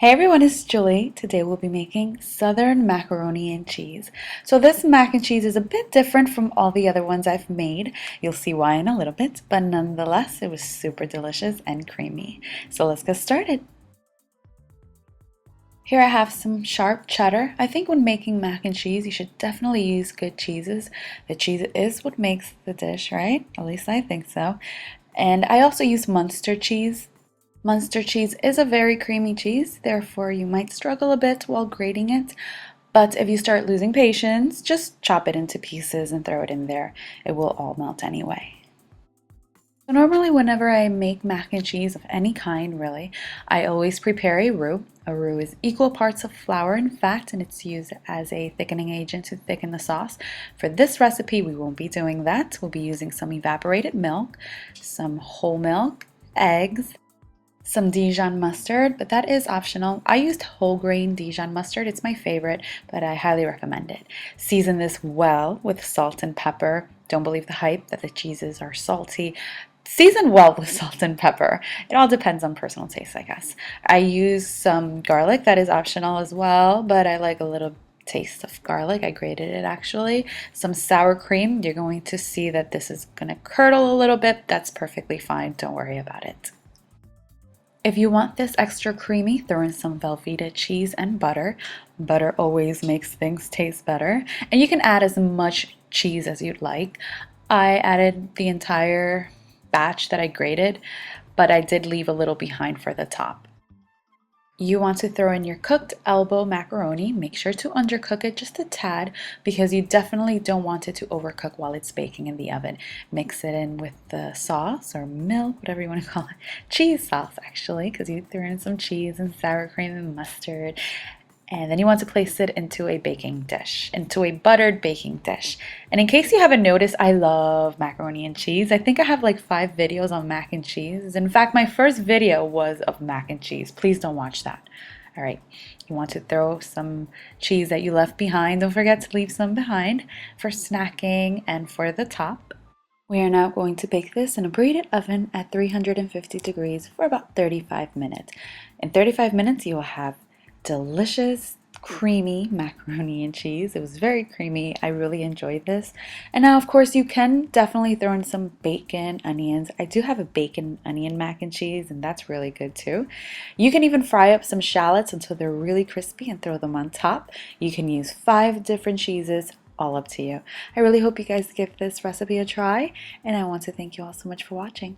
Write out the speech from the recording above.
Hey everyone, it's Julie. Today we'll be making Southern macaroni and cheese. So this mac and cheese is a bit different from all the other ones I've made. You'll see why in a little bit, but nonetheless, it was super delicious and creamy. So let's get started. Here I have some sharp cheddar. I think when making mac and cheese, you should definitely use good cheeses. The cheese is what makes the dish, right? At least I think so. And I also use Munster cheese. Munster cheese is a very creamy cheese, therefore you might struggle a bit while grating it, but if you start losing patience, just chop it into pieces and throw it in there. It will all melt anyway. So normally whenever I make mac and cheese of any kind, really, I always prepare a roux. A roux is equal parts of flour and fat, and it's used as a thickening agent to thicken the sauce. For this recipe, we won't be doing that. We'll be using some evaporated milk, some whole milk, eggs, some Dijon mustard, but that is optional. I used whole grain Dijon mustard. It's my favorite, but I highly recommend it. Season this well with salt and pepper. Don't believe the hype that the cheeses are salty. Season well with salt and pepper. It all depends on personal taste, I guess. I use some garlic. That is optional as well, but I like a little taste of garlic. I grated it actually. Some sour cream. You're going to see that this is going to curdle a little bit. That's perfectly fine. Don't worry about it. If you want this extra creamy, throw in some Velveeta cheese and butter. Butter always makes things taste better. And you can add as much cheese as you'd like. I added the entire batch that I grated, but I did leave a little behind for the top. You want to throw in your cooked elbow macaroni. Make sure to undercook it just a tad because you definitely don't want it to overcook while it's baking in the oven. Mix it in with the sauce or milk, whatever you want to call it. Cheese sauce, actually, because you threw in some cheese and sour cream and mustard. And then you want to place it into a baking dish, into a buttered baking dish. And in case you haven't noticed, I love macaroni and cheese. I think I have like 5 videos on mac and cheese. In fact, my first video was of mac and cheese. Please don't watch that. All right, you want to throw some cheese that you left behind. Don't forget to leave some behind for snacking and for the top. We are now going to bake this in a preheated oven at 350 degrees for about 35 minutes. In 35 minutes, you will have delicious, creamy macaroni and cheese. It was very creamy. I really enjoyed this. And now, of course, you can definitely throw in some bacon, onions. I do have a bacon onion mac and cheese, and that's really good too. You can even fry up some shallots until they're really crispy and throw them on top. You can use 5 different cheeses, all up to you. I really hope you guys give this recipe a try, and I want to thank you all so much for watching.